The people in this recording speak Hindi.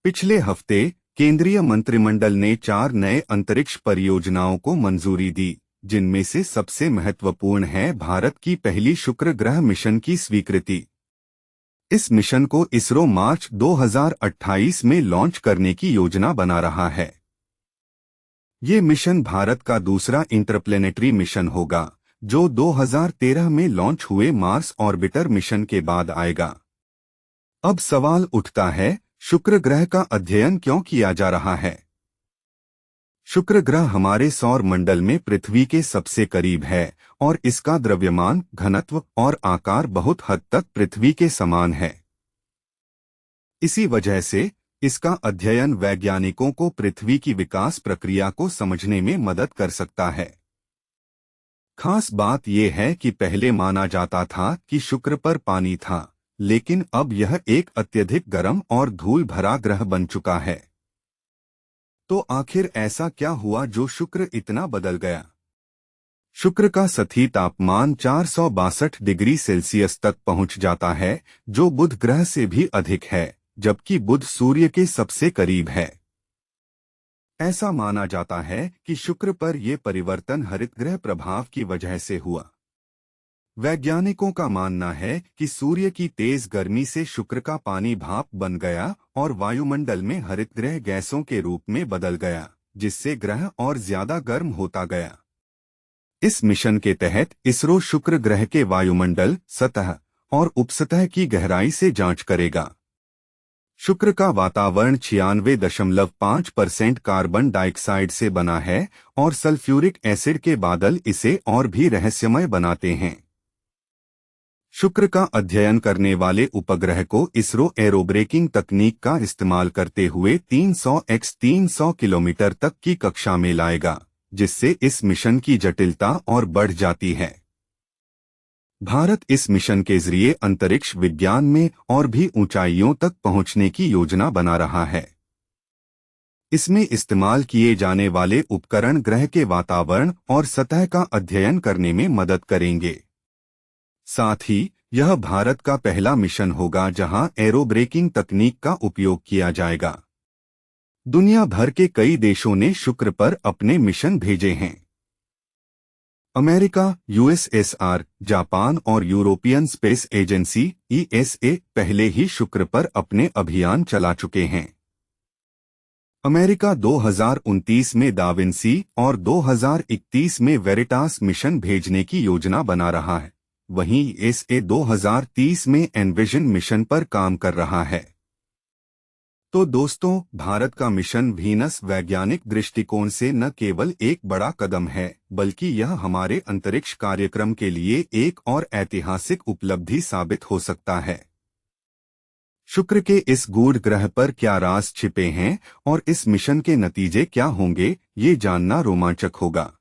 पिछले हफ्ते केंद्रीय मंत्रिमंडल ने 4 नए अंतरिक्ष परियोजनाओं को मंजूरी दी, जिनमें से सबसे महत्वपूर्ण है भारत की पहली शुक्र ग्रह मिशन की स्वीकृति। इस मिशन को इसरो मार्च 2028 में लॉन्च करने की योजना बना रहा है। ये मिशन भारत का दूसरा इंटरप्लेनेटरी मिशन होगा, जो 2013 में लॉन्च हुए मार्स ऑर्बिटर मिशन के बाद आएगा। अब सवाल उठता है, शुक्र ग्रह का अध्ययन क्यों किया जा रहा है? शुक्र ग्रह हमारे सौर मंडल में पृथ्वी के सबसे करीब है और इसका द्रव्यमान, घनत्व और आकार बहुत हद तक पृथ्वी के समान है। इसी वजह से इसका अध्ययन वैज्ञानिकों को पृथ्वी की विकास प्रक्रिया को समझने में मदद कर सकता है। खास बात यह है कि पहले माना जाता था कि शुक्र पर पानी था, लेकिन अब यह एक अत्यधिक गर्म और धूल भरा ग्रह बन चुका है। तो आखिर ऐसा क्या हुआ जो शुक्र इतना बदल गया? शुक्र का सतही तापमान 462 डिग्री सेल्सियस तक पहुंच जाता है, जो बुध ग्रह से भी अधिक है, जबकि बुध सूर्य के सबसे करीब है। ऐसा माना जाता है कि शुक्र पर यह परिवर्तन हरित ग्रह प्रभाव की वजह से हुआ। वैज्ञानिकों का मानना है कि सूर्य की तेज गर्मी से शुक्र का पानी भाप बन गया और वायुमंडल में हरितगृह गैसों के रूप में बदल गया, जिससे ग्रह और ज्यादा गर्म होता गया। इस मिशन के तहत इसरो शुक्र ग्रह के वायुमंडल, सतह और उपसतह की गहराई से जांच करेगा। शुक्र का वातावरण 96.5% कार्बन डाइऑक्साइड से बना है और सल्फ्यूरिक एसिड के बादल इसे और भी रहस्यमय बनाते हैं। शुक्र का अध्ययन करने वाले उपग्रह को इसरो एरोब्रेकिंग तकनीक का इस्तेमाल करते हुए 300x300 किलोमीटर तक की कक्षा में लाएगा, जिससे इस मिशन की जटिलता और बढ़ जाती है। भारत इस मिशन के जरिए अंतरिक्ष विज्ञान में और भी ऊंचाइयों तक पहुंचने की योजना बना रहा है। इसमें इस्तेमाल किए जाने वाले उपकरण ग्रह के वातावरण और सतह का अध्ययन करने में मदद करेंगे। साथ ही यह भारत का पहला मिशन होगा जहां एरोब्रेकिंग तकनीक का उपयोग किया जाएगा। दुनिया भर के कई देशों ने शुक्र पर अपने मिशन भेजे हैं। अमेरिका, यूएसएसआर, जापान और यूरोपियन स्पेस एजेंसी (ईएसए) पहले ही शुक्र पर अपने अभियान चला चुके हैं। अमेरिका 2029 में दा विंसी और 2031 में वेरिटास मिशन भेजने की योजना बना रहा है। वहीं ईएसए 2030 में एनविजन मिशन पर काम कर रहा है। तो दोस्तों, भारत का मिशन वीनस वैज्ञानिक दृष्टिकोण से न केवल एक बड़ा कदम है, बल्कि यह हमारे अंतरिक्ष कार्यक्रम के लिए एक और ऐतिहासिक उपलब्धि साबित हो सकता है। शुक्र के इस गूढ़ ग्रह पर क्या राज छिपे हैं और इस मिशन के नतीजे क्या होंगे, ये जानना रोमांचक होगा।